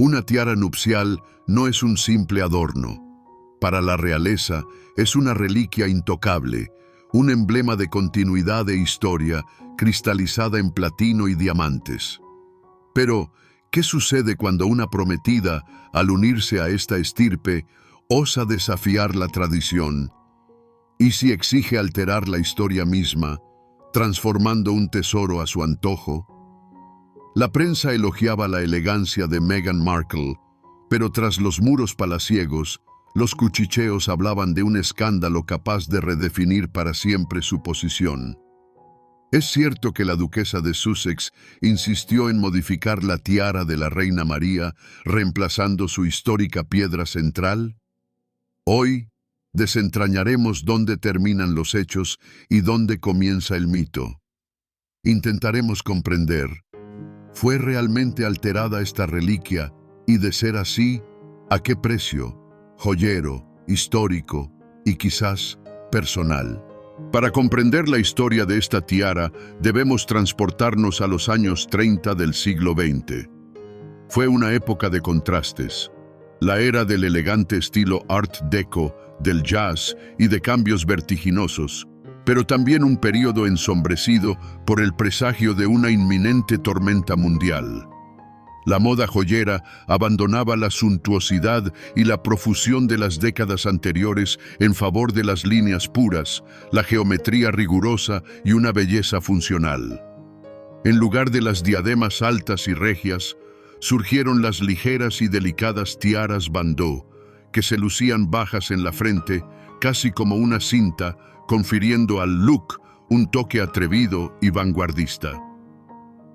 Una tiara nupcial no es un simple adorno. Para la realeza es una reliquia intocable, un emblema de continuidad e historia cristalizada en platino y diamantes. Pero, ¿qué sucede cuando una prometida, al unirse a esta estirpe, osa desafiar la tradición? ¿Y si exige alterar la historia misma, transformando un tesoro a su antojo? La prensa elogiaba la elegancia de Meghan Markle, pero tras los muros palaciegos, los cuchicheos hablaban de un escándalo capaz de redefinir para siempre su posición. ¿Es cierto que la duquesa de Sussex insistió en modificar la tiara de la reina María, reemplazando su histórica piedra central? Hoy, desentrañaremos dónde terminan los hechos y dónde comienza el mito. Intentaremos comprender, ¿fue realmente alterada esta reliquia? Y de ser así, ¿a qué precio? Joyero, histórico y quizás personal. Para comprender la historia de esta tiara, debemos transportarnos a los años 30 del siglo XX. Fue una época de contrastes. La era del elegante estilo Art Deco, del jazz y de cambios vertiginosos, pero también un período ensombrecido por el presagio de una inminente tormenta mundial. La moda joyera abandonaba la suntuosidad y la profusión de las décadas anteriores en favor de las líneas puras, la geometría rigurosa y una belleza funcional. En lugar de las diademas altas y regias, surgieron las ligeras y delicadas tiaras bandeau, que se lucían bajas en la frente, casi como una cinta, confiriendo al look un toque atrevido y vanguardista.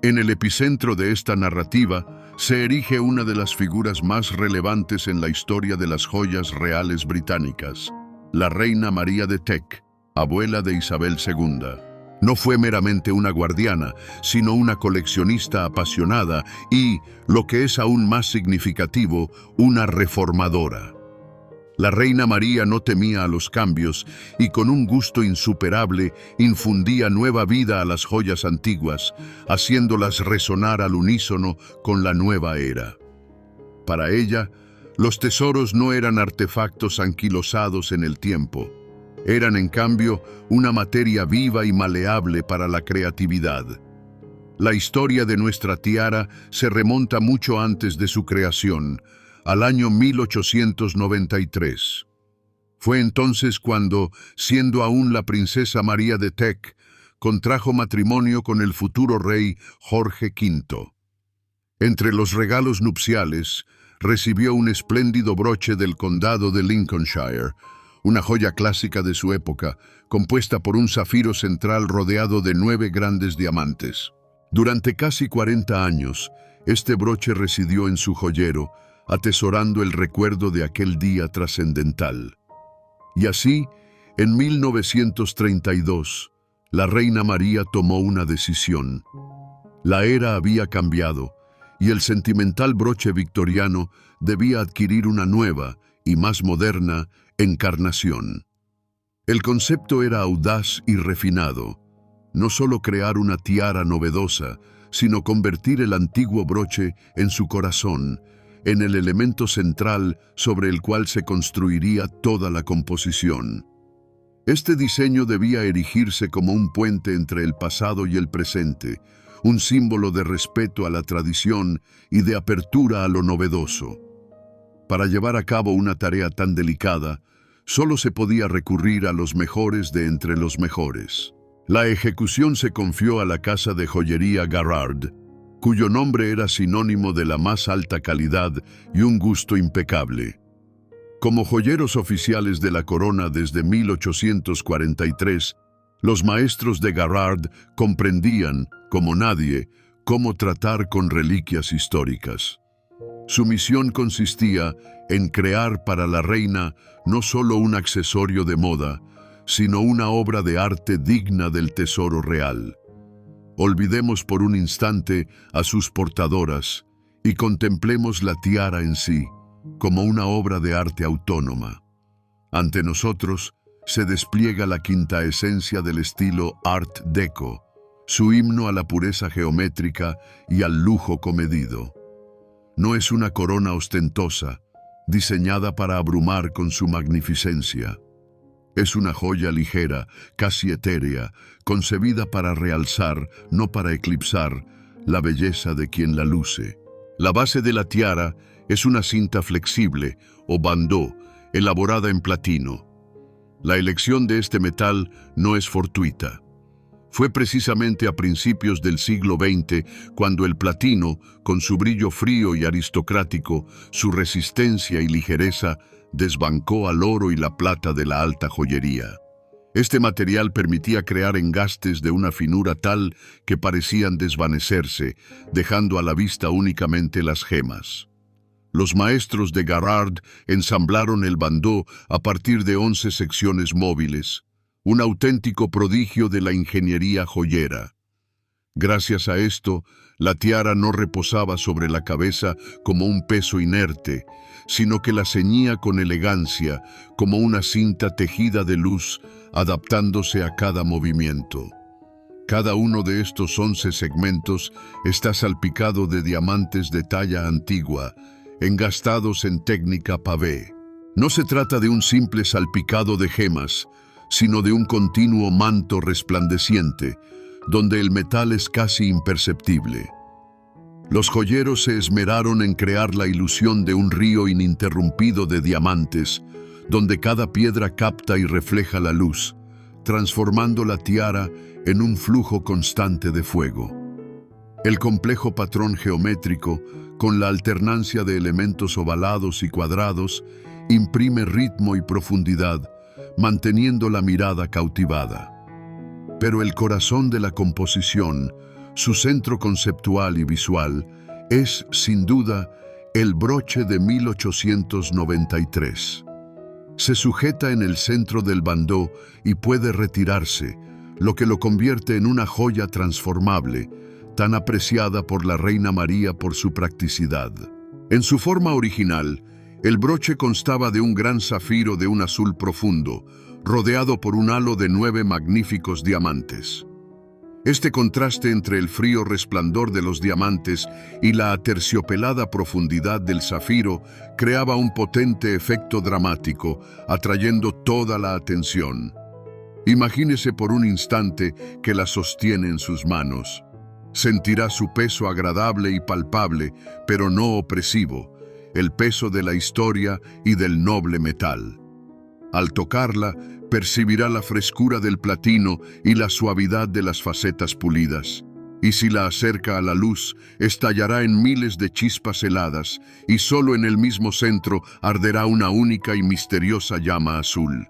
En el epicentro de esta narrativa se erige una de las figuras más relevantes en la historia de las joyas reales británicas, la reina María de Teck, abuela de Isabel II. No fue meramente una guardiana, sino una coleccionista apasionada y, lo que es aún más significativo, una reformadora. La reina María no temía a los cambios y con un gusto insuperable infundía nueva vida a las joyas antiguas, haciéndolas resonar al unísono con la nueva era. Para ella, los tesoros no eran artefactos anquilosados en el tiempo. Eran, en cambio, una materia viva y maleable para la creatividad. La historia de nuestra tiara se remonta mucho antes de su creación, al año 1893. Fue entonces cuando, siendo aún la princesa María de Teck, contrajo matrimonio con el futuro rey Jorge V. Entre los regalos nupciales, recibió un espléndido broche del condado de Lincolnshire, una joya clásica de su época, compuesta por un zafiro central rodeado de 9 grandes diamantes. Durante casi 40 años, este broche residió en su joyero, atesorando el recuerdo de aquel día trascendental. Y así, en 1932, la reina María tomó una decisión. La era había cambiado, y el sentimental broche victoriano debía adquirir una nueva y más moderna encarnación. El concepto era audaz y refinado, no solo crear una tiara novedosa, sino convertir el antiguo broche en su corazón, en el elemento central sobre el cual se construiría toda la composición. Este diseño debía erigirse como un puente entre el pasado y el presente, un símbolo de respeto a la tradición y de apertura a lo novedoso. Para llevar a cabo una tarea tan delicada, solo se podía recurrir a los mejores de entre los mejores. La ejecución se confió a la casa de joyería Garrard, cuyo nombre era sinónimo de la más alta calidad y un gusto impecable. Como joyeros oficiales de la corona desde 1843, los maestros de Garrard comprendían, como nadie, cómo tratar con reliquias históricas. Su misión consistía en crear para la reina no solo un accesorio de moda, sino una obra de arte digna del tesoro real. Olvidemos por un instante a sus portadoras y contemplemos la tiara en sí, como una obra de arte autónoma. Ante nosotros se despliega la quinta esencia del estilo Art Deco, su himno a la pureza geométrica y al lujo comedido. No es una corona ostentosa, diseñada para abrumar con su magnificencia. Es una joya ligera, casi etérea, concebida para realzar, no para eclipsar, la belleza de quien la luce. La base de la tiara es una cinta flexible, o bandeau, elaborada en platino. La elección de este metal no es fortuita. Fue precisamente a principios del siglo XX cuando el platino, con su brillo frío y aristocrático, su resistencia y ligereza, desbancó al oro y la plata de la alta joyería. Este material permitía crear engastes de una finura tal que parecían desvanecerse, dejando a la vista únicamente las gemas. Los maestros de Garrard ensamblaron el bandeau a partir de 11 secciones móviles, un auténtico prodigio de la ingeniería joyera. Gracias a esto, la tiara no reposaba sobre la cabeza como un peso inerte, sino que la ceñía con elegancia, como una cinta tejida de luz, adaptándose a cada movimiento. Cada uno de estos 11 segmentos está salpicado de diamantes de talla antigua, engastados en técnica pavé. No se trata de un simple salpicado de gemas, sino de un continuo manto resplandeciente, donde el metal es casi imperceptible. Los joyeros se esmeraron en crear la ilusión de un río ininterrumpido de diamantes, donde cada piedra capta y refleja la luz, transformando la tiara en un flujo constante de fuego. El complejo patrón geométrico, con la alternancia de elementos ovalados y cuadrados, imprime ritmo y profundidad, manteniendo la mirada cautivada. Pero el corazón de la composición, su centro conceptual y visual, es, sin duda, el broche de 1893. Se sujeta en el centro del bandeau y puede retirarse, lo que lo convierte en una joya transformable, tan apreciada por la Reina María por su practicidad. En su forma original, el broche constaba de un gran zafiro de un azul profundo, rodeado por un halo de 9 magníficos diamantes. Este contraste entre el frío resplandor de los diamantes y la aterciopelada profundidad del zafiro creaba un potente efecto dramático, atrayendo toda la atención. Imagínese por un instante que la sostiene en sus manos. Sentirá su peso agradable y palpable, pero no opresivo, el peso de la historia y del noble metal. Al tocarla, percibirá la frescura del platino y la suavidad de las facetas pulidas. Y si la acerca a la luz, estallará en miles de chispas heladas, y solo en el mismo centro arderá una única y misteriosa llama azul.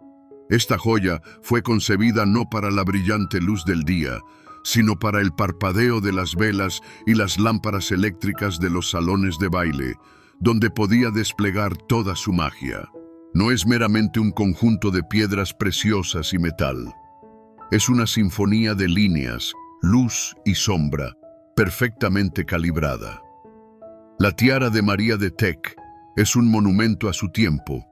Esta joya fue concebida no para la brillante luz del día, sino para el parpadeo de las velas y las lámparas eléctricas de los salones de baile, donde podía desplegar toda su magia. No es meramente un conjunto de piedras preciosas y metal. Es una sinfonía de líneas, luz y sombra, perfectamente calibrada. La tiara de María de Teck es un monumento a su tiempo,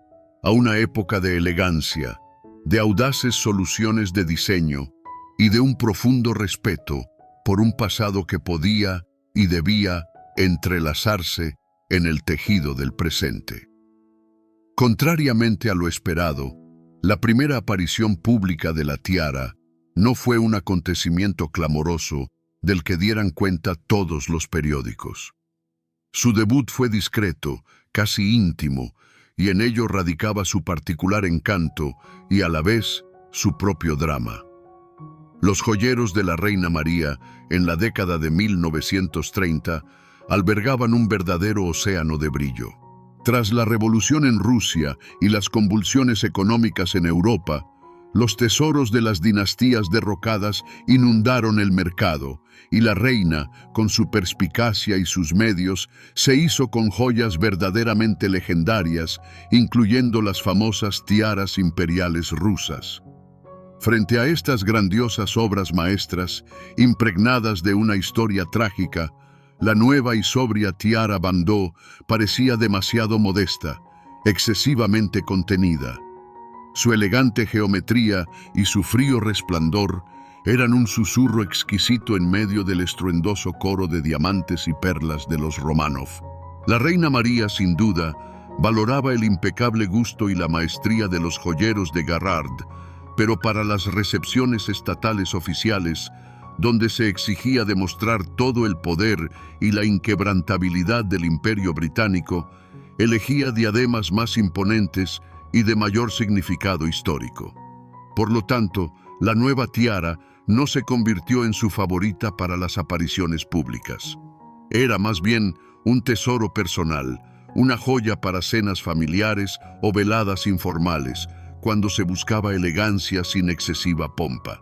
a una época de elegancia, de audaces soluciones de diseño y de un profundo respeto por un pasado que podía y debía entrelazarse en el tejido del presente. Contrariamente a lo esperado, la primera aparición pública de la tiara no fue un acontecimiento clamoroso del que dieran cuenta todos los periódicos. Su debut fue discreto, casi íntimo, y en ello radicaba su particular encanto y a la vez su propio drama. Los joyeros de la Reina María, en la década de 1930, albergaban un verdadero océano de brillo. Tras la revolución en Rusia y las convulsiones económicas en Europa, los tesoros de las dinastías derrocadas inundaron el mercado, y la reina, con su perspicacia y sus medios, se hizo con joyas verdaderamente legendarias, incluyendo las famosas tiaras imperiales rusas. Frente a estas grandiosas obras maestras, impregnadas de una historia trágica, la nueva y sobria tiara bandeau parecía demasiado modesta, excesivamente contenida. Su elegante geometría y su frío resplandor eran un susurro exquisito en medio del estruendoso coro de diamantes y perlas de los Romanov. La reina María, sin duda, valoraba el impecable gusto y la maestría de los joyeros de Garrard, pero para las recepciones estatales oficiales, donde se exigía demostrar todo el poder y la inquebrantabilidad del Imperio Británico, elegía diademas más imponentes y de mayor significado histórico. Por lo tanto, la nueva tiara no se convirtió en su favorita para las apariciones públicas. Era más bien un tesoro personal, una joya para cenas familiares o veladas informales, cuando se buscaba elegancia sin excesiva pompa.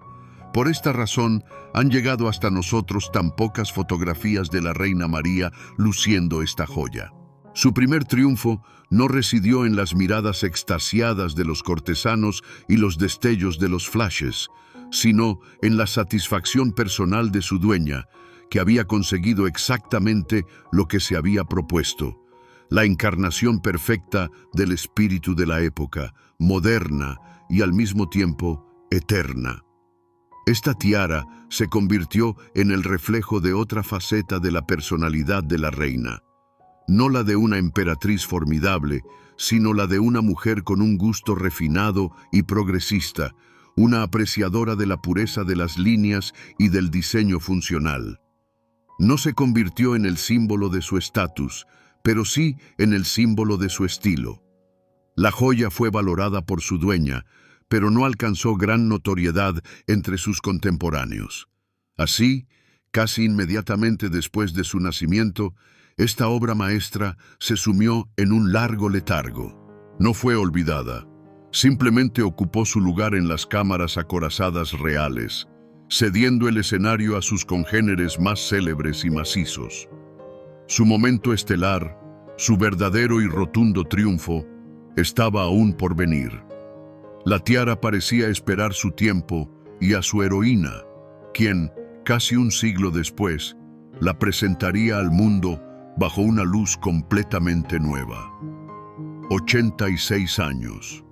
Por esta razón, han llegado hasta nosotros tan pocas fotografías de la Reina María luciendo esta joya. Su primer triunfo no residió en las miradas extasiadas de los cortesanos y los destellos de los flashes, sino en la satisfacción personal de su dueña, que había conseguido exactamente lo que se había propuesto: la encarnación perfecta del espíritu de la época, moderna y al mismo tiempo eterna. Esta tiara se convirtió en el reflejo de otra faceta de la personalidad de la reina. No la de una emperatriz formidable, sino la de una mujer con un gusto refinado y progresista, una apreciadora de la pureza de las líneas y del diseño funcional. No se convirtió en el símbolo de su estatus, pero sí en el símbolo de su estilo. La joya fue valorada por su dueña, pero no alcanzó gran notoriedad entre sus contemporáneos. Así, casi inmediatamente después de su nacimiento, esta obra maestra se sumió en un largo letargo. No fue olvidada, simplemente ocupó su lugar en las cámaras acorazadas reales, cediendo el escenario a sus congéneres más célebres y macizos. Su momento estelar, su verdadero y rotundo triunfo, estaba aún por venir. La tiara parecía esperar su tiempo y a su heroína, quien, casi un siglo después, la presentaría al mundo bajo una luz completamente nueva. 86 años.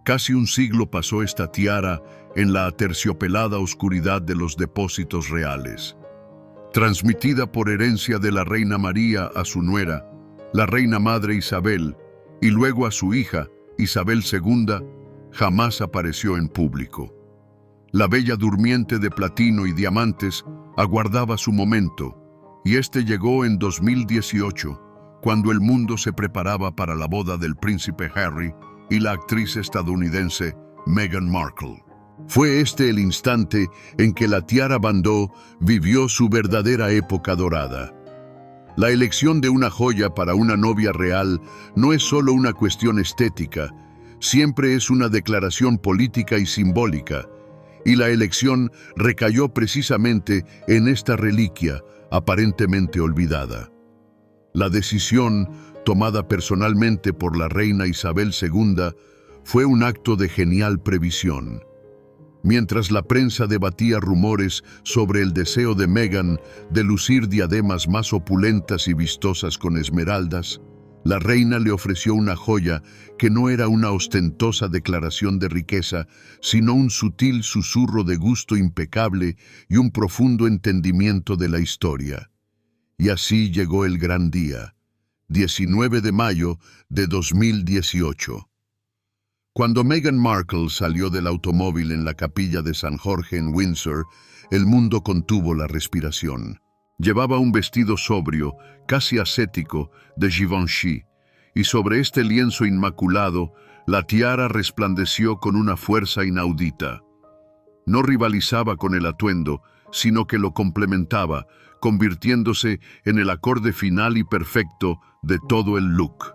Casi un siglo pasó esta tiara en la aterciopelada oscuridad de los depósitos reales. Transmitida por herencia de la Reina María a su nuera, la Reina Madre Isabel, y luego a su hija, Isabel II, jamás apareció en público. La bella durmiente de platino y diamantes aguardaba su momento, y este llegó en 2018, cuando el mundo se preparaba para la boda del príncipe Harry y la actriz estadounidense Meghan Markle. Fue este el instante en que la tiara Bandeau vivió su verdadera época dorada. La elección de una joya para una novia real no es solo una cuestión estética, siempre es una declaración política y simbólica, y la elección recayó precisamente en esta reliquia aparentemente olvidada. La decisión, tomada personalmente por la reina Isabel II, fue un acto de genial previsión. Mientras la prensa debatía rumores sobre el deseo de Meghan de lucir diademas más opulentas y vistosas con esmeraldas, la reina le ofreció una joya que no era una ostentosa declaración de riqueza, sino un sutil susurro de gusto impecable y un profundo entendimiento de la historia. Y así llegó el gran día, 19 de mayo de 2018. Cuando Meghan Markle salió del automóvil en la capilla de San Jorge en Windsor, el mundo contuvo la respiración. Llevaba un vestido sobrio, casi ascético, de Givenchy, y sobre este lienzo inmaculado, la tiara resplandeció con una fuerza inaudita. No rivalizaba con el atuendo, sino que lo complementaba, convirtiéndose en el acorde final y perfecto de todo el look.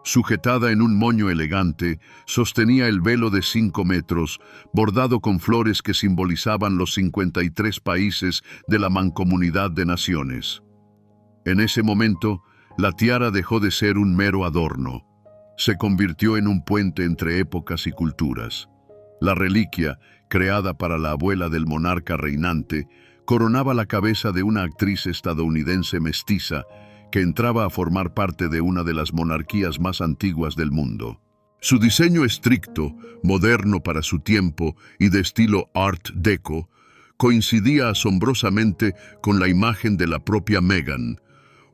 Sujetada en un moño elegante, sostenía el velo de 5 metros, bordado con flores que simbolizaban los 53 países de la Mancomunidad de Naciones. En ese momento, la tiara dejó de ser un mero adorno. Se convirtió en un puente entre épocas y culturas. La reliquia, creada para la abuela del monarca reinante, coronaba la cabeza de una actriz estadounidense mestiza que entraba a formar parte de una de las monarquías más antiguas del mundo. Su diseño estricto, moderno para su tiempo y de estilo Art Deco, coincidía asombrosamente con la imagen de la propia Meghan,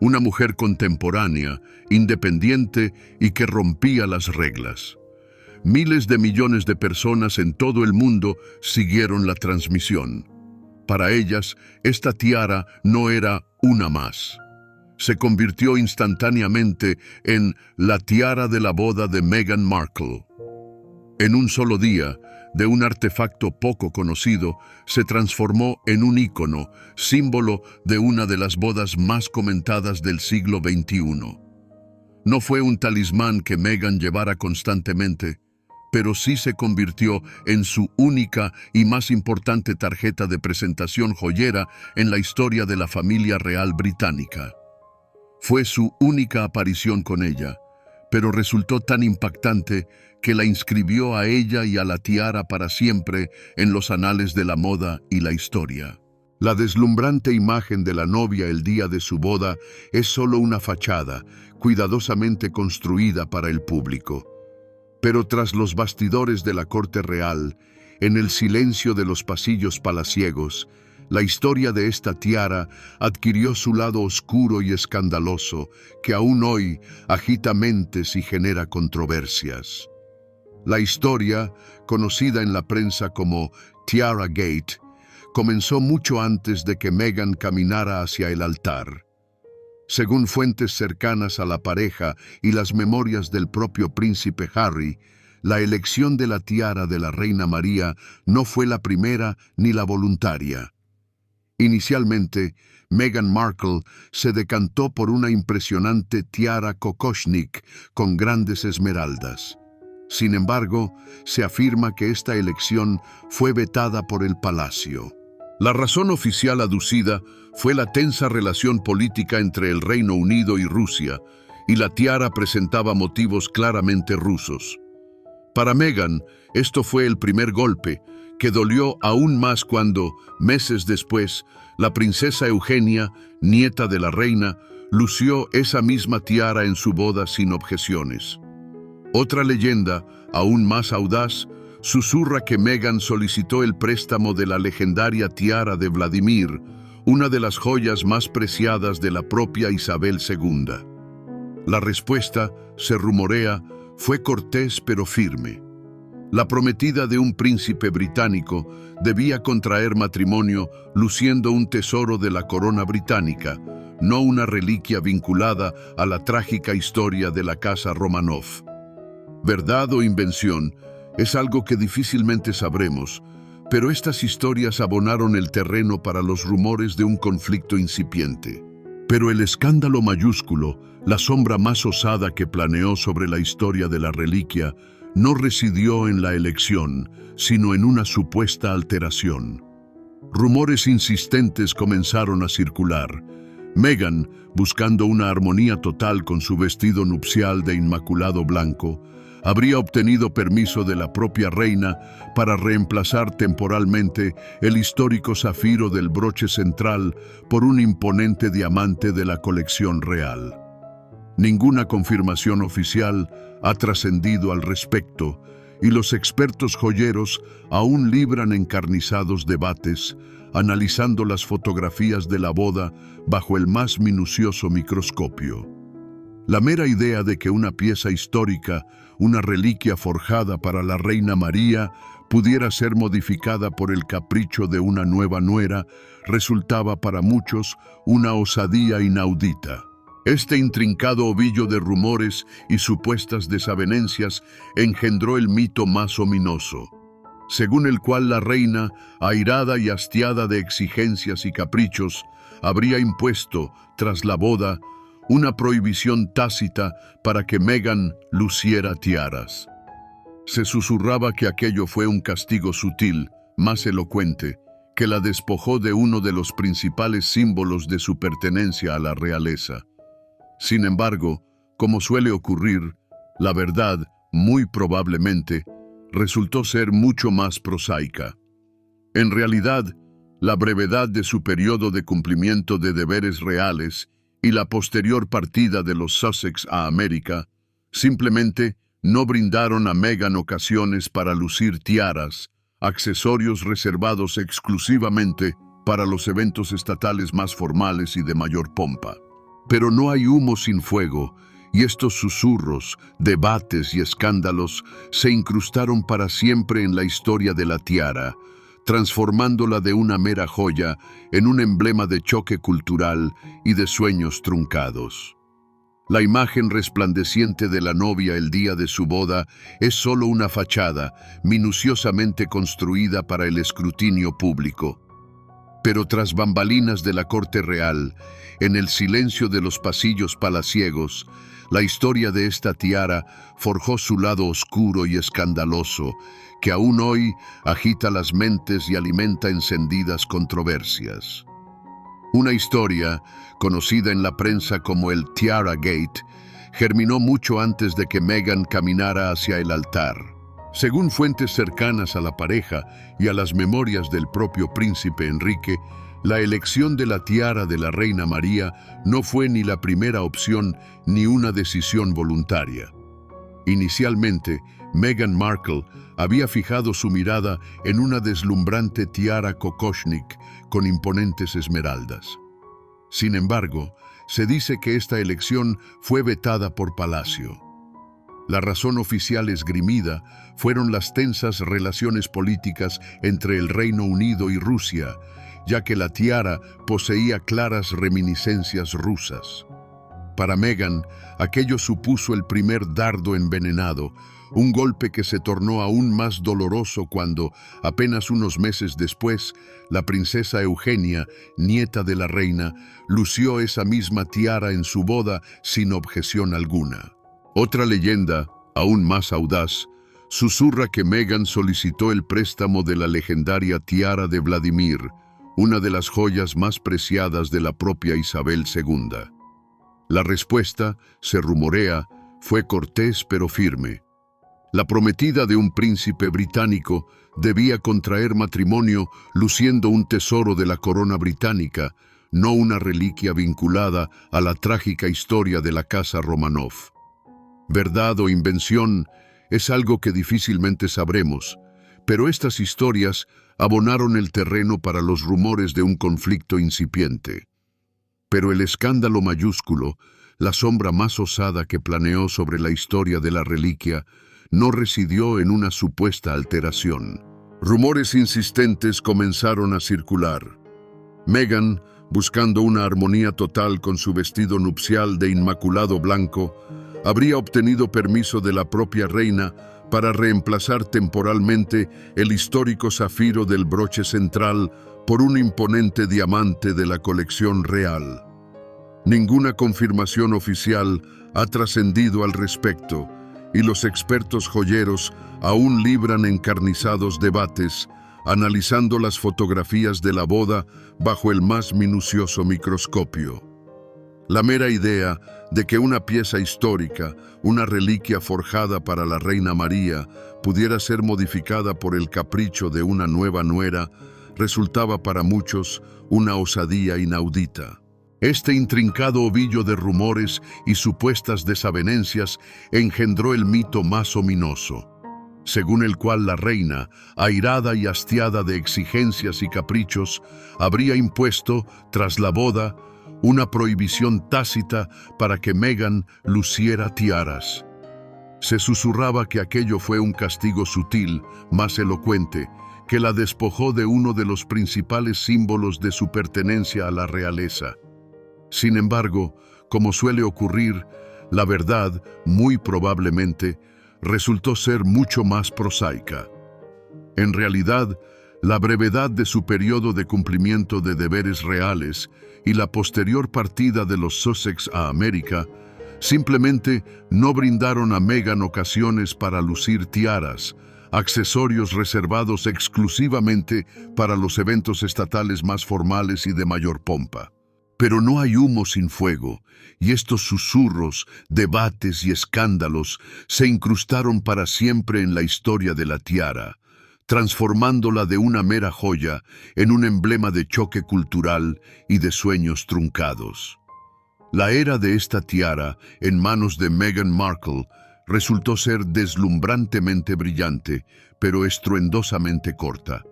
una mujer contemporánea, independiente y que rompía las reglas. Miles de millones de personas en todo el mundo siguieron la transmisión. Para ellas, esta tiara no era una más. Se convirtió instantáneamente en la tiara de la boda de Meghan Markle. En un solo día, de un artefacto poco conocido, se transformó en un ícono, símbolo de una de las bodas más comentadas del siglo XXI. No fue un talismán que Meghan llevara constantemente, pero sí se convirtió en su única y más importante tarjeta de presentación joyera en la historia de la familia real británica. Fue su única aparición con ella, pero resultó tan impactante que la inscribió a ella y a la tiara para siempre en los anales de la moda y la historia. La deslumbrante imagen de la novia el día de su boda es solo una fachada, cuidadosamente construida para el público. Pero tras los bastidores de la corte real, en el silencio de los pasillos palaciegos, la historia de esta tiara adquirió su lado oscuro y escandaloso, que aún hoy agita mentes y genera controversias. La historia, conocida en la prensa como Tiara Gate, comenzó mucho antes de que Meghan caminara hacia el altar. Según fuentes cercanas a la pareja y las memorias del propio príncipe Harry, la elección de la tiara de la reina María no fue la primera ni la voluntaria. Inicialmente, Meghan Markle se decantó por una impresionante tiara Kokoshnik con grandes esmeraldas. Sin embargo, se afirma que esta elección fue vetada por el palacio. La razón oficial aducida fue la tensa relación política entre el Reino Unido y Rusia, y la tiara presentaba motivos claramente rusos. Para Meghan, esto fue el primer golpe, que dolió aún más cuando, meses después, la princesa Eugenia, nieta de la reina, lució esa misma tiara en su boda sin objeciones. Otra leyenda, aún más audaz, susurra que Meghan solicitó el préstamo de la legendaria tiara de Vladimir, una de las joyas más preciadas de la propia Isabel II. La respuesta, se rumorea, fue cortés pero firme. La prometida de un príncipe británico debía contraer matrimonio luciendo un tesoro de la corona británica, no una reliquia vinculada a la trágica historia de la casa Romanov. Verdad o invención es algo que difícilmente sabremos, pero estas historias abonaron el terreno para los rumores de un conflicto incipiente. Pero el escándalo mayúsculo, la sombra más osada que planeó sobre la historia de la reliquia, no residió en la elección, sino en una supuesta alteración. Rumores insistentes comenzaron a circular. Meghan, buscando una armonía total con su vestido nupcial de inmaculado blanco, habría obtenido permiso de la propia reina para reemplazar temporalmente el histórico zafiro del broche central por un imponente diamante de la colección real. Ninguna confirmación oficial ha trascendido al respecto, y los expertos joyeros aún libran encarnizados debates, analizando las fotografías de la boda bajo el más minucioso microscopio. La mera idea de que una pieza histórica, una reliquia forjada para la reina María, pudiera ser modificada por el capricho de una nueva nuera, resultaba para muchos una osadía inaudita. Este intrincado ovillo de rumores y supuestas desavenencias engendró el mito más ominoso, según el cual la reina, airada y hastiada de exigencias y caprichos, habría impuesto, tras la boda, una prohibición tácita para que Meghan luciera tiaras. Se susurraba que aquello fue un castigo sutil, más elocuente, que la despojó de uno de los principales símbolos de su pertenencia a la realeza. Sin embargo, como suele ocurrir, la verdad, muy probablemente, resultó ser mucho más prosaica. En realidad, la brevedad de su periodo de cumplimiento de deberes reales y la posterior partida de los Sussex a América simplemente no brindaron a Meghan ocasiones para lucir tiaras, accesorios reservados exclusivamente para los eventos estatales más formales y de mayor pompa. Pero no hay humo sin fuego, y estos susurros, debates y escándalos se incrustaron para siempre en la historia de la tiara, transformándola de una mera joya en un emblema de choque cultural y de sueños truncados. La imagen resplandeciente de la novia el día de su boda es solo una fachada, minuciosamente construida para el escrutinio público. Pero tras bambalinas de la corte real, en el silencio de los pasillos palaciegos, la historia de esta tiara forjó su lado oscuro y escandaloso, que aún hoy agita las mentes y alimenta encendidas controversias. Una historia, conocida en la prensa como el Tiara Gate, germinó mucho antes de que Meghan caminara hacia el altar. Según fuentes cercanas a la pareja y a las memorias del propio príncipe Enrique, la elección de la tiara de la reina María no fue ni la primera opción ni una decisión voluntaria. Inicialmente, Meghan Markle había fijado su mirada en una deslumbrante tiara Kokoshnik con imponentes esmeraldas. Sin embargo, se dice que esta elección fue vetada por Palacio. La razón oficial esgrimida fueron las tensas relaciones políticas entre el Reino Unido y Rusia, ya que la tiara poseía claras reminiscencias rusas. Para Meghan, aquello supuso el primer dardo envenenado, un golpe que se tornó aún más doloroso cuando, apenas unos meses después, la princesa Eugenia, nieta de la reina, lució esa misma tiara en su boda sin objeción alguna. Otra leyenda, aún más audaz, susurra que Meghan solicitó el préstamo de la legendaria tiara de Vladimir, una de las joyas más preciadas de la propia Isabel II. La respuesta, se rumorea, fue cortés pero firme. La prometida de un príncipe británico debía contraer matrimonio luciendo un tesoro de la corona británica, no una reliquia vinculada a la trágica historia de la casa Romanov. Verdad o invención es algo que difícilmente sabremos, pero estas historias abonaron el terreno para los rumores de un conflicto incipiente. Pero el escándalo mayúsculo, la sombra más osada que planeó sobre la historia de la reliquia, no residió en una supuesta alteración. Rumores insistentes comenzaron a circular. Meghan, buscando una armonía total con su vestido nupcial de inmaculado blanco, habría obtenido permiso de la propia reina para reemplazar temporalmente el histórico zafiro del broche central por un imponente diamante de la colección real. Ninguna confirmación oficial ha trascendido al respecto, y los expertos joyeros aún libran encarnizados debates, analizando las fotografías de la boda bajo el más minucioso microscopio. La mera idea de que una pieza histórica, una reliquia forjada para la reina María, pudiera ser modificada por el capricho de una nueva nuera, resultaba para muchos una osadía inaudita. Este intrincado ovillo de rumores y supuestas desavenencias engendró el mito más ominoso, según el cual la reina, airada y hastiada de exigencias y caprichos, habría impuesto, tras la boda, una prohibición tácita para que Meghan luciera tiaras. Se susurraba que aquello fue un castigo sutil, más elocuente, que la despojó de uno de los principales símbolos de su pertenencia a la realeza. Sin embargo, como suele ocurrir, la verdad, muy probablemente, resultó ser mucho más prosaica. En realidad, la brevedad de su periodo de cumplimiento de deberes reales y la posterior partida de los Sussex a América simplemente no brindaron a Meghan ocasiones para lucir tiaras, accesorios reservados exclusivamente para los eventos estatales más formales y de mayor pompa. Pero no hay humo sin fuego, y estos susurros, debates y escándalos se incrustaron para siempre en la historia de la tiara, transformándola de una mera joya en un emblema de choque cultural y de sueños truncados. La era de esta tiara, en manos de Meghan Markle, resultó ser deslumbrantemente brillante, pero estruendosamente corta.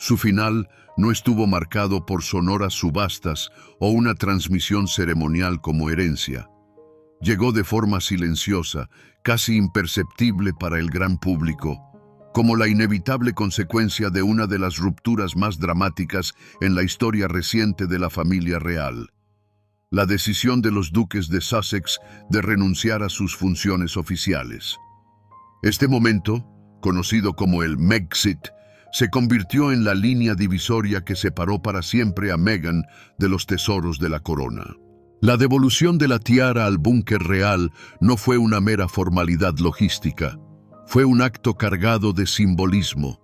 Su final no estuvo marcado por sonoras subastas o una transmisión ceremonial como herencia. Llegó de forma silenciosa, casi imperceptible para el gran público, como la inevitable consecuencia de una de las rupturas más dramáticas en la historia reciente de la familia real: la decisión de los duques de Sussex de renunciar a sus funciones oficiales. Este momento, conocido como el Megxit, se convirtió en la línea divisoria que separó para siempre a Meghan de los tesoros de la corona. La devolución de la tiara al búnker real no fue una mera formalidad logística, fue un acto cargado de simbolismo.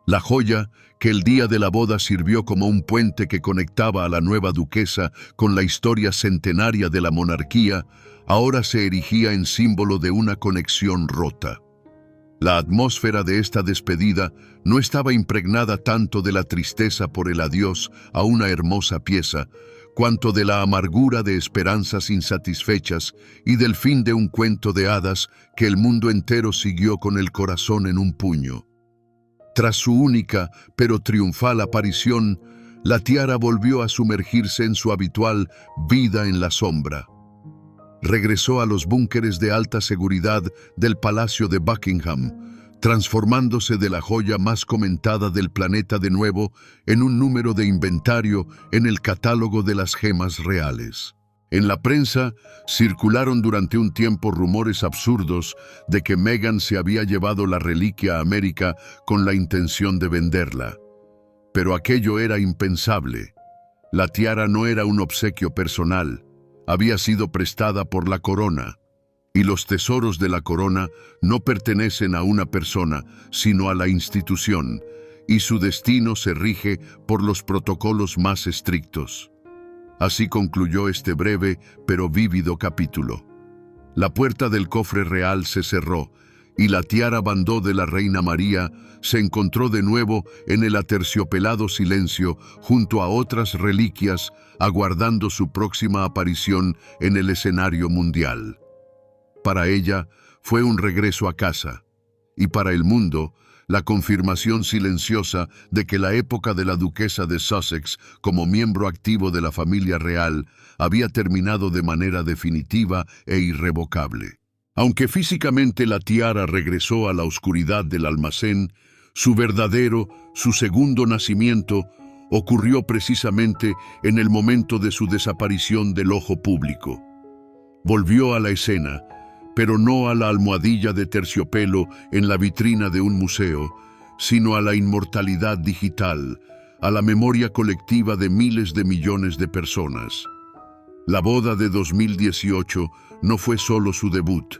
La joya, que el día de la boda sirvió como un puente que conectaba a la nueva duquesa con la historia centenaria de la monarquía, ahora se erigía en símbolo de una conexión rota. La atmósfera de esta despedida no estaba impregnada tanto de la tristeza por el adiós a una hermosa pieza, cuanto de la amargura de esperanzas insatisfechas y del fin de un cuento de hadas que el mundo entero siguió con el corazón en un puño. Tras su única pero triunfal aparición, la tiara volvió a sumergirse en su habitual vida en la sombra. Regresó a los búnkeres de alta seguridad del Palacio de Buckingham, transformándose de la joya más comentada del planeta de nuevo en un número de inventario en el catálogo de las gemas reales. En la prensa circularon durante un tiempo rumores absurdos de que Meghan se había llevado la reliquia a América con la intención de venderla. Pero aquello era impensable. La tiara no era un obsequio personal, había sido prestada por la corona. Y los tesoros de la corona no pertenecen a una persona, sino a la institución, y su destino se rige por los protocolos más estrictos. Así concluyó este breve pero vívido capítulo. La puerta del cofre real se cerró, y la tiara bandó de la reina María se encontró de nuevo en el aterciopelado silencio junto a otras reliquias, aguardando su próxima aparición en el escenario mundial. Para ella fue un regreso a casa, y para el mundo, la confirmación silenciosa de que la época de la duquesa de Sussex como miembro activo de la familia real había terminado de manera definitiva e irrevocable. Aunque físicamente la tiara regresó a la oscuridad del almacén, su segundo nacimiento, ocurrió precisamente en el momento de su desaparición del ojo público. Volvió a la escena, pero no a la almohadilla de terciopelo en la vitrina de un museo, sino a la inmortalidad digital, a la memoria colectiva de miles de millones de personas. La boda de 2018 no fue solo su debut,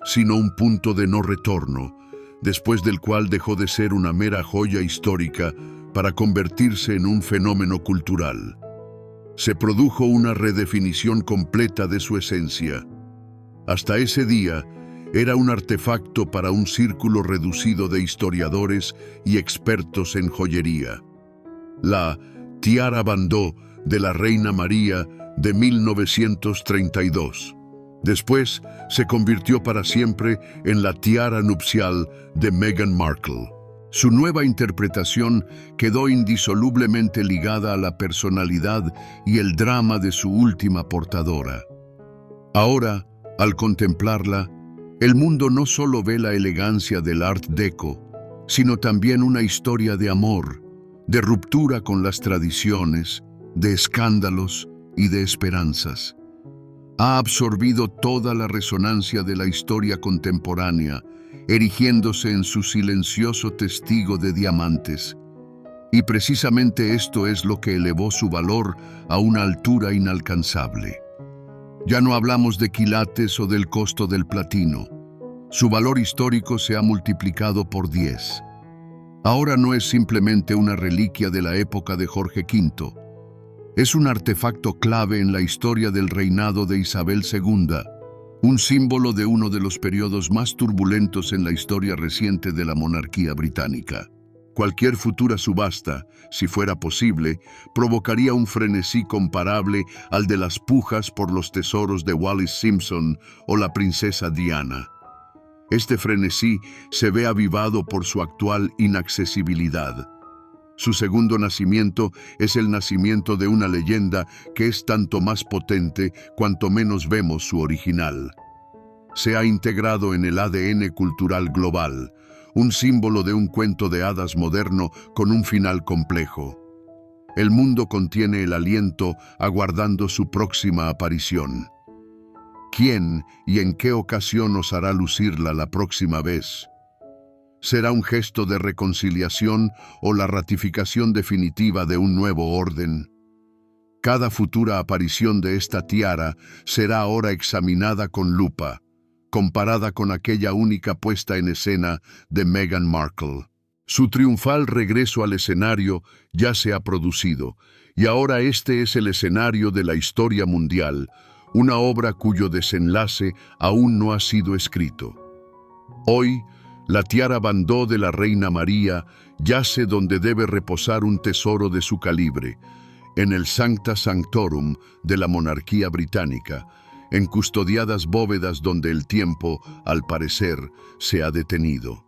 sino un punto de no retorno, después del cual dejó de ser una mera joya histórica para convertirse en un fenómeno cultural. Se produjo una redefinición completa de su esencia. Hasta ese día, era un artefacto para un círculo reducido de historiadores y expertos en joyería. La tiara bandó de la reina María de 1932. Después, se convirtió para siempre en la tiara nupcial de Meghan Markle. Su nueva interpretación quedó indisolublemente ligada a la personalidad y el drama de su última portadora. Ahora, al contemplarla, el mundo no solo ve la elegancia del Art Deco, sino también una historia de amor, de ruptura con las tradiciones, de escándalos y de esperanzas. Ha absorbido toda la resonancia de la historia contemporánea, erigiéndose en su silencioso testigo de diamantes. Y precisamente esto es lo que elevó su valor a una altura inalcanzable. Ya no hablamos de quilates o del costo del platino. Su valor histórico se ha multiplicado por 10. Ahora no es simplemente una reliquia de la época de Jorge V. Es un artefacto clave en la historia del reinado de Isabel II, un símbolo de uno de los periodos más turbulentos en la historia reciente de la monarquía británica. Cualquier futura subasta, si fuera posible, provocaría un frenesí comparable al de las pujas por los tesoros de Wallis Simpson o la princesa Diana. Este frenesí se ve avivado por su actual inaccesibilidad. Su segundo nacimiento es el nacimiento de una leyenda que es tanto más potente cuanto menos vemos su original. Se ha integrado en el ADN cultural global, un símbolo de un cuento de hadas moderno con un final complejo. El mundo contiene el aliento aguardando su próxima aparición. ¿Quién y en qué ocasión os hará lucirla la próxima vez? ¿Será un gesto de reconciliación o la ratificación definitiva de un nuevo orden? Cada futura aparición de esta tiara será ahora examinada con lupa, comparada con aquella única puesta en escena de Meghan Markle. Su triunfal regreso al escenario ya se ha producido, y ahora este es el escenario de la historia mundial, una obra cuyo desenlace aún no ha sido escrito. Hoy, la tiara Bandeau de la Reina María yace donde debe reposar un tesoro de su calibre, en el Sancta Sanctorum de la monarquía británica, en custodiadas bóvedas donde el tiempo, al parecer, se ha detenido.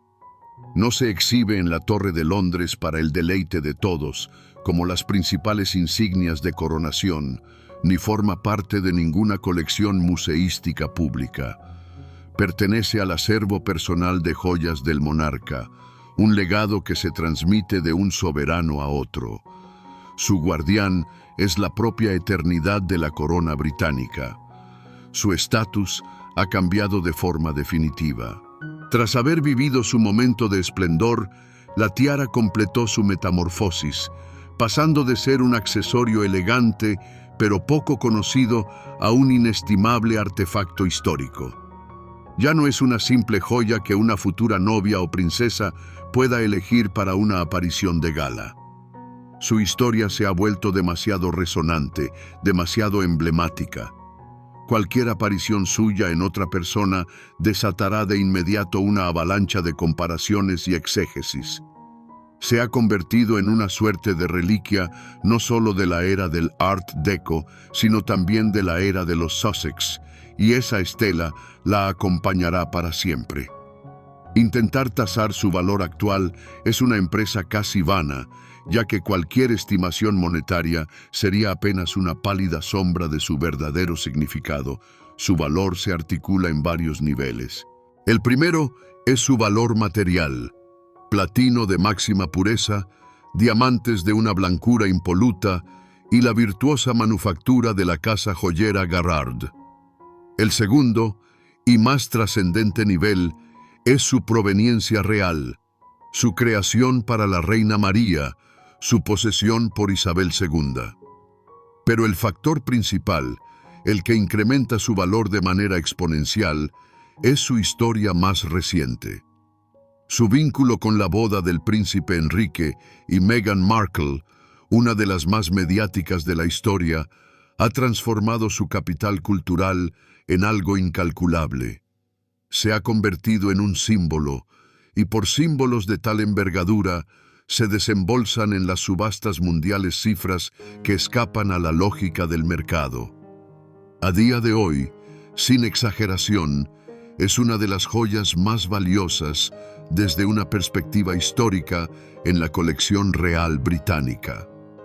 No se exhibe en la Torre de Londres para el deleite de todos, como las principales insignias de coronación, ni forma parte de ninguna colección museística pública. Pertenece al acervo personal de joyas del monarca, un legado que se transmite de un soberano a otro. Su guardián es la propia eternidad de la corona británica. Su estatus ha cambiado de forma definitiva. Tras haber vivido su momento de esplendor, la tiara completó su metamorfosis, pasando de ser un accesorio elegante, pero poco conocido, a un inestimable artefacto histórico. Ya no es una simple joya que una futura novia o princesa pueda elegir para una aparición de gala. Su historia se ha vuelto demasiado resonante, demasiado emblemática. Cualquier aparición suya en otra persona desatará de inmediato una avalancha de comparaciones y exégesis. Se ha convertido en una suerte de reliquia no solo de la era del Art Deco, sino también de la era de los Sussex, y esa estela la acompañará para siempre. Intentar tasar su valor actual es una empresa casi vana, ya que cualquier estimación monetaria sería apenas una pálida sombra de su verdadero significado. Su valor se articula en varios niveles. El primero es su valor material: platino de máxima pureza, diamantes de una blancura impoluta y la virtuosa manufactura de la casa joyera Garrard. El segundo, y más trascendente nivel, es su proveniencia real, su creación para la Reina María, su posesión por Isabel II. Pero el factor principal, el que incrementa su valor de manera exponencial, es su historia más reciente. Su vínculo con la boda del príncipe Enrique y Meghan Markle, una de las más mediáticas de la historia, ha transformado su capital cultural en algo incalculable. Se ha convertido en un símbolo, y por símbolos de tal envergadura se desembolsan en las subastas mundiales cifras que escapan a la lógica del mercado. A día de hoy, sin exageración, es una de las joyas más valiosas desde una perspectiva histórica en la colección real británica.